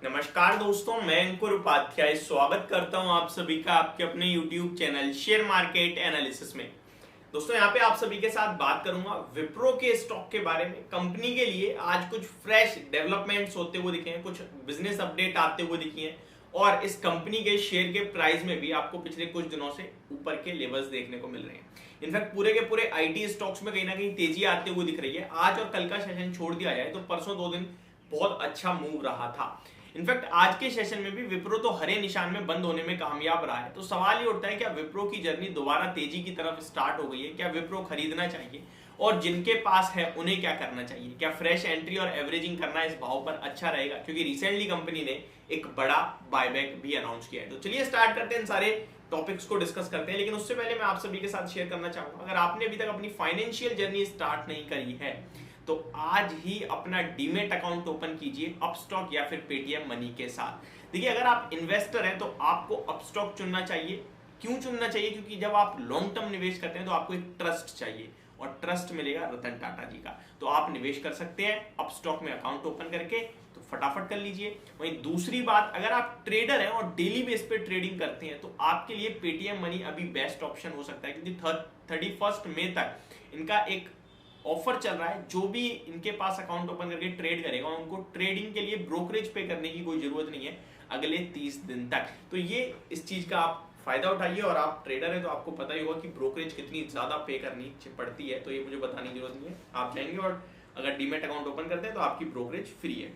नमस्कार दोस्तों, मैं अंकुर उपाध्याय स्वागत करता हूं आप सभी का आपके अपने YouTube channel share market analysis में। दोस्तों यहाँ पे आप सभी के साथ बात करूंगा विप्रो के स्टॉक के बारे में। कंपनी के लिए आज कुछ फ्रेश डेवलपमेंट्स होते हुए दिखे हैं, कुछ बिजनेस अपडेट आते हुए दिखी हैं और इस कंपनी के शेयर के प्राइस में भी आपको पिछले कुछ दिनों से ऊपर के लेवल्स देखने को मिल रहे हैं। इनफैक्ट पूरे के पूरे आईटी स्टॉक्स में कहीं ना कहीं तेजी आते हुए दिख रही है। आज और कल का सेशन छोड़ दिया जाए तो परसों 2 दिन बहुत अच्छा मूव रहा था। इनफैक्ट आज के सेशन में भी विप्रो तो हरे निशान में बंद होने में कामयाब रहा है। तो सवाल ये उठता है, क्या विप्रो की जर्नी दोबारा तेजी की तरफ स्टार्ट हो गई है? क्या विप्रो खरीदना चाहिए और जिनके पास है उन्हें क्या करना चाहिए? क्या फ्रेश एंट्री और एवरेजिंग करना इस भाव पर अच्छा रहेगा? क्योंकि रिसेंटली कंपनी ने एक बड़ा बायबैक भी अनाउंस किया है। तो चलिए स्टार्ट करते हैं, इन सारे टॉपिक्स को डिस्कस करते हैं। लेकिन उससे पहले मैं आप सभी के साथ शेयर करना चाहूंगा, अगर आपने अभी तक अपनी फाइनेंशियल जर्नी स्टार्ट नहीं करी है तो आज ही अपना डीमेट अकाउंट ओपन कीजिए अपस्टॉक या फिर पेटीएम मनी के साथ। देखिए, अगर आप इन्वेस्टर हैं तो आपको अपस्टॉक चुनना चाहिए। क्यों चुनना चाहिए? क्योंकि जब आप लॉन्ग टर्म निवेश करते हैं तो आपको एक ट्रस्ट चाहिए और ट्रस्ट मिलेगा रतन टाटा जी का। तो आप निवेश कर सकते हैं अपस्टॉक में अकाउंट ओपन करके, तो फटाफट कर लीजिए। वहीं दूसरी बात, अगर आप ट्रेडर हैं और डेली बेस पे ट्रेडिंग करते हैं तो आपके लिए पेटीएम मनी अभी बेस्ट ऑप्शन हो सकता है, क्योंकि 31 मई तक इनका एक ऑफर चल रहा है। जो भी इनके पास अकाउंट ओपन करके ट्रेड करेगा उनको ट्रेडिंग के लिए ब्रोकरेज पे करने की कोई जरूरत नहीं है अगले 30 दिन तक। तो ये इस चीज का आप फायदा उठाइए। और आप ट्रेडर है तो आपको पता ही होगा कि ब्रोकरेज कितनी ज्यादा पे करनी पड़ती है, तो ये मुझे बताने की जरूरत नहीं है। आप जाएंगे और अगर डीमेट अकाउंट ओपन करते हैं तो आपकी ब्रोकरेज फ्री है।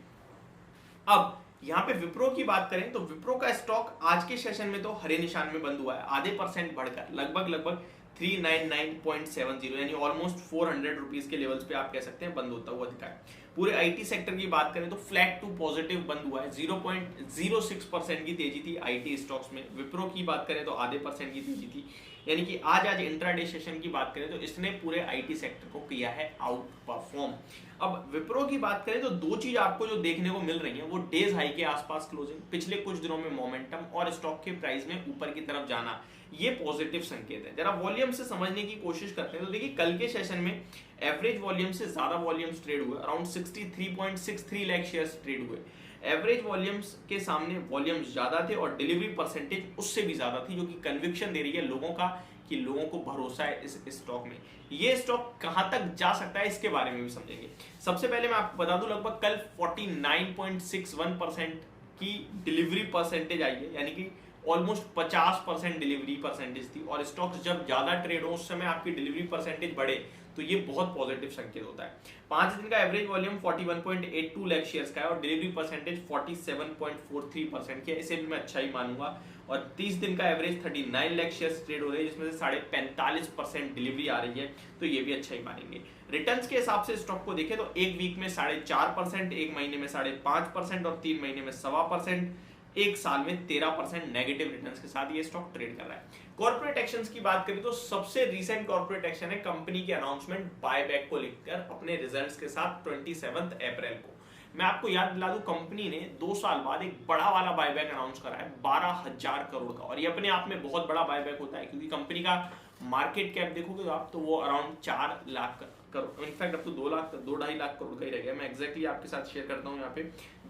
अब यहाँ पे विप्रो की बात करें तो विप्रो का स्टॉक आज के सेशन में तो हरे निशान में बंद हुआ है, आधे % बढ़कर लगभग 399.70 यानी ऑलमोस्ट 400 रुपीज के लेवल्स पे आप कह सकते हैं बंद होता हुआ दिखा है। पूरे आईटी सेक्टर की बात करें तो फ्लैट टू पॉजिटिव बंद हुआ है, 0.06% की तेजी थी आईटी स्टॉक्स में। विप्रो की बात करें तो आधे % की तेजी थी, यानी कि आज इंट्राडे सेशन की बात करें तो इसने पूरे आईटी सेक्टर को किया है आउट परफॉर्म। अब विप्रो की बात करें तो दो चीज आपको जो देखने को मिल रही है, वो डेज हाई के आसपास क्लोजिंग, पिछले कुछ दिनों में मोमेंटम और स्टॉक के प्राइस में ऊपर की तरफ जाना, ये पॉजिटिव संकेत है। जरा वॉल्यूम से समझने की कोशिश करते हैं तो देखिए, कल के सेशन में एवरेज वॉल्यूम से ज्यादा वॉल्यूम्स ट्रेड हुए, अराउंड 63.63 लाख शेयर्स ट्रेड हुए। एवरेज वॉल्यूम्स के सामने वॉल्यूम्स ज्यादा थे और डिलीवरी परसेंटेज उससे भी ज्यादा थी, जो कि कन्विक्शन दे रही है लोगों का कि लोगों को भरोसा है इस स्टॉक में। ये स्टॉक कहां तक जा सकता है इसके बारे में भी समझेंगे। सबसे पहले मैं आपको बता दूं, लगभग कल 49.61% की डिलीवरी परसेंटेज आई है, यानी कि ऑलमोस्ट 50% डिलीवरी परसेंटेज थी। और स्टॉक्स जब ज्यादा ट्रेड हो उस समय आपकी डिलीवरी परसेंटेज बढ़े तो ये बहुत पॉजिटिव संकेत होता है। 5 दिन का एवरेज वॉल्यूम 41.82 लाख शेयर्स का है और डिलीवरी परसेंटेज 47.43% की है, इसे भी मैं अच्छा ही मानूंगा। और 30 दिन का एवरेज 39 लाख शेयर्स ट्रेड हो रहे हैं, जिसमें से 45.5% डिलीवरी आ रही है, तो ये भी अच्छा ही मानेंगे। रिटर्न्स के हिसाब से स्टॉक को देखें तो एक वीक में 4.5%, एक महीने में 5.5% और 3 महीने में 1.25%, एक साल में 13% नेगेटिव रिटर्न्स के साथ ये स्टॉक ट्रेड कर रहा है। कॉर्पोरेट एक्शंस की बात करें तो सबसे रीसेंट कॉर्पोरेट एक्शन है कंपनी की अनाउंसमेंट बायबैक को लेकर अपने रिजल्ट्स के साथ 27 अप्रैल को। मैं आपको याद दिला दूं, कंपनी ने 2 साल बाद एक बड़ा वाला बायबैक अनाउंस करा है 12,000 करोड़ का, और ये अपने आप में बहुत बड़ा बायबैक होता है, क्योंकि कंपनी का मार्केट कैप देखोगे तो आप, तो वो अराउंड 4 लाख करोड़, इनफैक्ट अब तो 2.5 लाख करोड़ का ही रह गया। मैं एग्जैक्टली आपके साथ शेयर करता हूँ। यहाँ पे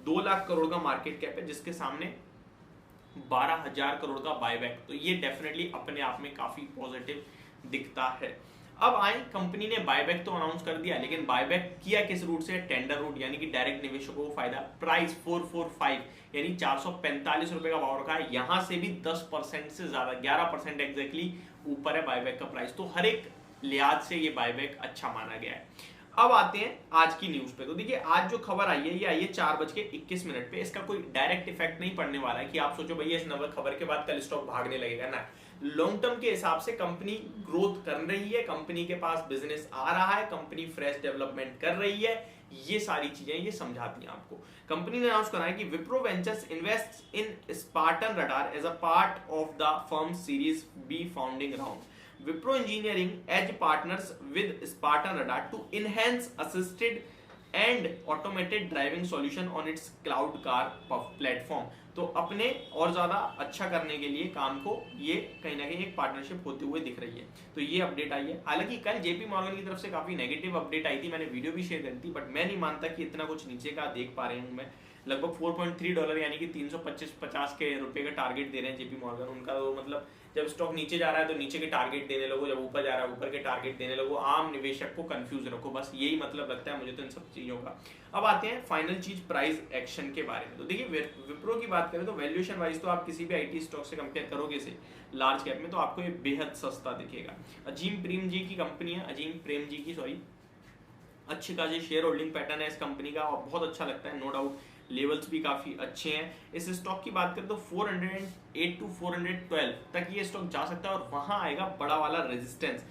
2 लाख करोड़ का मार्केट कैप है, जिसके सामने 12,000 करोड़ का बायबैक, तो ये डेफिनेटली अपने आप में काफी पॉजिटिव दिखता है। अब आए, कंपनी ने बायबैक तो अनाउंस कर दिया, लेकिन बायबैक किया किस रूट से? टेंडर रूट, यानी कि डायरेक्ट निवेशकों को फायदा। प्राइस 445 यानी 445 रुपए का भाव रखा है, यहां से भी 10% से ज्यादा, 11% एग्जैक्टली ऊपर है बायबैक का प्राइस। तो हर एक लिहाज से ये बायबैक अच्छा माना गया है। अब आते हैं आज की न्यूज पे। तो देखिए, आज जो खबर आई है ये आई है 4:21 पे। इसका कोई डायरेक्ट इफेक्ट नहीं पड़ने वाला है कि आप सोचो भैया इस नंबर खबर के बाद कल स्टॉक भागने लगेगा ना। लॉन्ग टर्म के हिसाब से कंपनी ग्रोथ कर रही है, कंपनी के पास बिजनेस आ रहा है, कंपनी फ्रेश डेवलपमेंट कर रही है, ये सारी चीजें ये समझाती हैं आपको। कंपनी ने अनाउंस करा है कि Wipro ventures invest in Spartan Radar as a part of the firm series B founding round. Wipro Engineering Edge partners with Spartan Radar to enhance assisted and automated driving solution on its cloud car platform। तो अपने और ज्यादा अच्छा करने के लिए काम को ये कहीं ना कहीं एक पार्टनरशिप होते हुए दिख रही है। तो ये अपडेट आई है। हालांकि कल जेपी मॉर्गन की तरफ से काफी नेगेटिव अपडेट आई थी, मैंने वीडियो भी शेयर करी थी, बट मैं नहीं मानता कि इतना कुछ नीचे का देख पा रहे हूं मैं। लगभग $4.3 यानी कि 325 के रुपए का टारगेट दे रहे हैं जेपी मॉर्गन। उनका तो मतलब जब स्टॉक नीचे जा रहा है तो नीचे के टारगेट देने लगो, जब ऊपर जा रहा है ऊपर के टारगेट देने लगो, आम निवेशक को कंफ्यूज रखो, बस यही मतलब लगता है मुझे तो इन सब चीजों का। अब आते हैं फाइनल चीज प्राइस एक्शन के बारे में। तो देखिए विप्रो की बात करें तो वैल्यूएशन वाइज तो आप किसी भी आईटी स्टॉक से कंपेयर करोगे इसे लार्ज कैप में तो आपको ये बेहद सस्ता दिखेगा। अजीम प्रेम जी की कंपनी है, अजीम प्रेम जी की सॉरी, अच्छी खासी शेयर होल्डिंग पैटर्न है इस कंपनी का और बहुत अच्छा लगता है, नो डाउट लेवल्स भी काफी अच्छे हैं। इस स्टॉक की बात करें तो 408 टू 412 तक ये स्टॉक जा सकता है और वहां आएगा बड़ा वाला रेजिस्टेंस।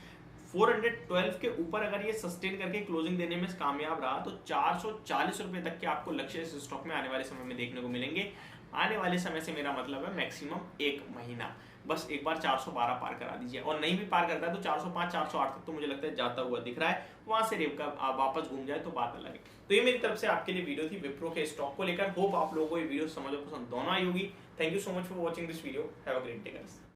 412 के ऊपर अगर ये सस्टेन करके क्लोजिंग देने में कामयाब रहा तो 440 रुपए तक के आपको लक्ष्य इस स्टॉक में आने वाले समय में देखने को मिलेंगे। आने वाले समय से मेरा मतलब है मैक्सिमम 1 महीना, बस एक बार 412 पार करा दीजिए, और नहीं भी पार करता है तो 405 408 तक तो मुझे लगता है जाता हुआ दिख रहा है, वहां से रेव का वापस घूम जाए तो बात अलग है। तो ये मेरी तरफ से आपके लिए वीडियो थी विप्रो के स्टॉक को लेकर। होप आप लोगों को ये वीडियो समझ और पसंद दोनों आई होगी। Thank you so much for watching this video, have a great day guys.